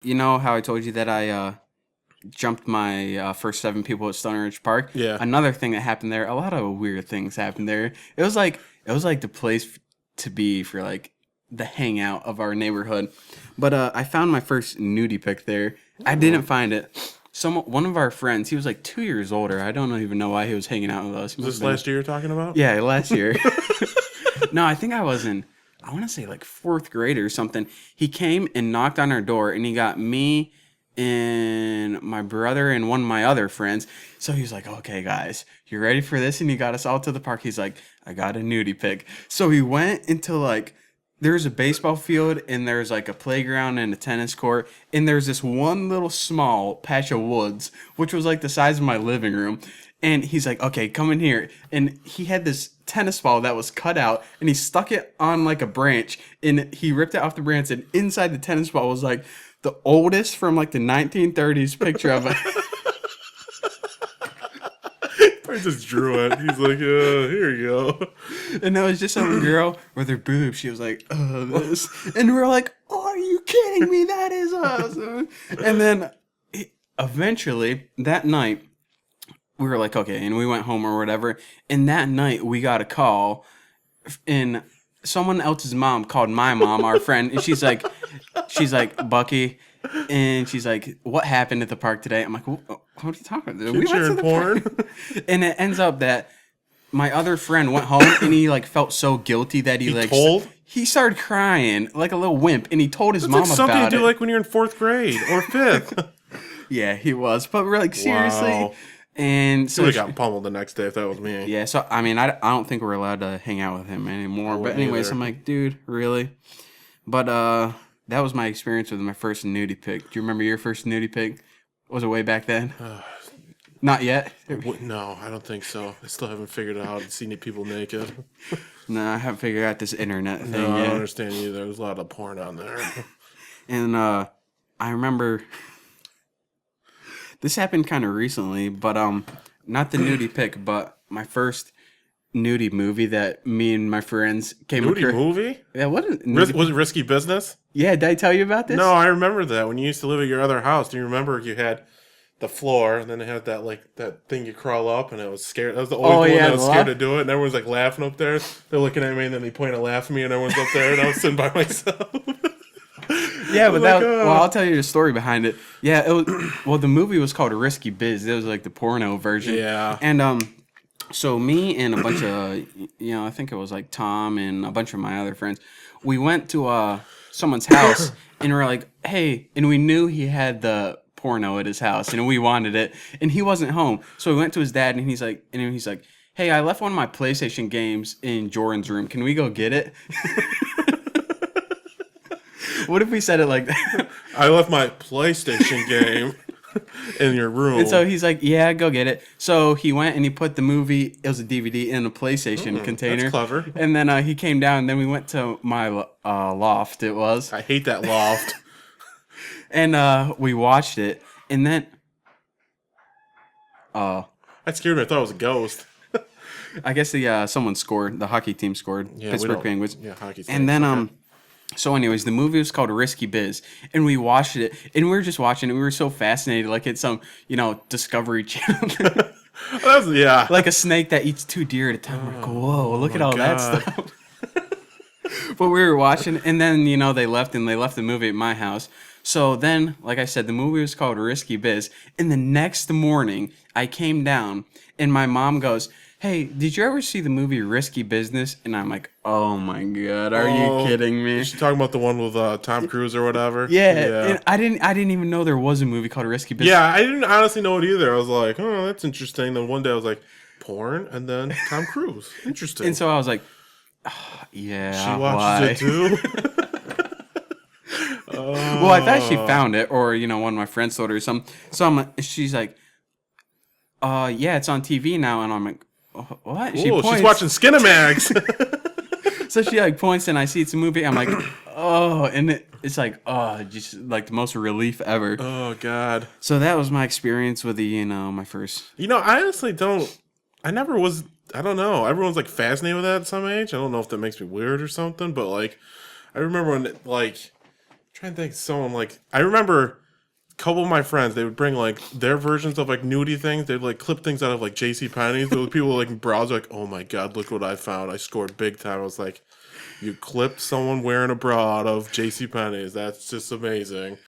You know how I told you that I jumped my first 7 people at Stone Ridge Park? Yeah. Another thing that happened there, a lot of weird things happened there. It was like the place to be for like the hangout of our neighborhood. But I found my first nudie pic there. I didn't find it. One of our friends, he was like 2 years older. I don't even know why he was hanging out with us. He Is must this have been, last year you're talking about? yeah, last year. No, I think I was in, I want to say like fourth grade or something. He came and knocked on our door and he got me and my brother and one of my other friends. So he was like, okay, guys, you ready for this? And he got us all to the park. He's like, I got a nudie pic. So we went into like, there's a baseball field and there's like a playground and a tennis court. And there's this one little small patch of woods, which was like the size of my living room. And he's like, okay, come in here. And he had this tennis ball that was cut out and he stuck it on like a branch and he ripped it off the branch. And inside the tennis ball was like the oldest from like the 1930s picture of it. I just drew it. He's like, here you go. And that was just some girl with her boobs. She was like, this. And we were like, oh, are you kidding me? That is awesome. And then eventually that night, we were like, okay, and we went home or whatever. And that night we got a call, and someone else's mom called my mom, our friend, and she's like, Bucky, and she's like, what happened at the park today? I'm like, what are you talking about? We went to the porn. park. And it ends up that my other friend went home and he like felt so guilty that he like told? he started crying like a little wimp, and he told his It's mom like something about you do it. like when you're in 4th grade or 5th. Yeah, he was, but we're like, seriously. Wow. And So so we got pummeled the next day if that was me. yeah, so I mean, I don't think we're allowed to hang out with him anymore. But wouldn't anyways, either. I'm like, dude, really? But that was my experience with my first nudie pic. Do you remember your first nudie pic? Was it way back then? Not yet. No, I don't think so. I still haven't figured out how to see any people naked. No, I haven't figured out this internet thing No, I yet. don't understand either. There's a lot of porn on there. And I remember this happened kind of recently, but not the nudie pic, but my first nudie movie that me and my friends came Nudie across. movie? Yeah, what is Was it Risky Business? Yeah, did I tell you about this? No, I remember that. When you used to live at your other house, do you remember you had the floor and then it had that like that thing you crawl up and it was scared. That was the only one yeah, that was the scared laugh? to do it and everyone's like laughing up there. They're looking at me and then they point and laugh at me and everyone's up there and I was sitting by myself. Yeah, but like, well, I'll tell you the story behind it. Yeah, it was, well, the movie was called Risky Biz. It was like the porno version. Yeah. And so me and a bunch of, I think it was like Tom and a bunch of my other friends, we went to someone's house and we're like, hey, and we knew he had the porno at his house and we wanted it, and he wasn't home, so we went to his dad and he's like, hey, I left one of my PlayStation games in Jordan's room. Can we go get it? What if we said it like that? I left my PlayStation game in your room. And so he's like, yeah, go get it. So he went and he put the movie, it was a DVD, in a PlayStation container. That's clever. And then he came down, and then we went to my loft, it was. I hate that loft. And we watched it. And then, That scared me. I thought it was a ghost. I guess someone scored. The hockey team scored. Yeah, Pittsburgh Penguins. Yeah, hockey's And then, so anyways, the movie was called Risky Biz, and we watched it, and we were just watching it. We were so fascinated, like it's some, Discovery Channel. yeah. Like a snake that eats 2 deer at a time. We're like, whoa, look at all that God. stuff. But we were watching, and then, they left the movie at my house. So then, like I said, the movie was called Risky Biz, and the next morning, I came down, and my mom goes, hey, did you ever see the movie Risky Business? And I'm like, oh my God, are you kidding me? Is she talking about the one with Tom Cruise or whatever? Yeah. And I didn't even know there was a movie called Risky Business. Yeah, I didn't honestly know it either. I was like, oh, that's interesting. Then one day I was like, porn, and then Tom Cruise. Interesting. And so I was like, oh, yeah, she watches it too? Well, I thought she found it, or one of my friends told her or something. So she's like, yeah, it's on TV now, and I'm like, oh, what? Ooh, she's watching Skinamax. So she like points, and I see it's a movie. I'm like, oh, and it's like, oh, just like the most relief ever. Oh God. So that was my experience with my first. I honestly don't. I never was. I don't know. Everyone's like fascinated with that at some age. I don't know if that makes me weird or something, but like, I remember when trying to think. Someone like I remember a couple of my friends. They would bring like their versions of like nudie things. They'd like clip things out of like J.C. Penney's. There were people like browse like, oh my god, look what I found! I scored big time. I was like, you clipped someone wearing a bra out of J.C. Penney's. That's just amazing.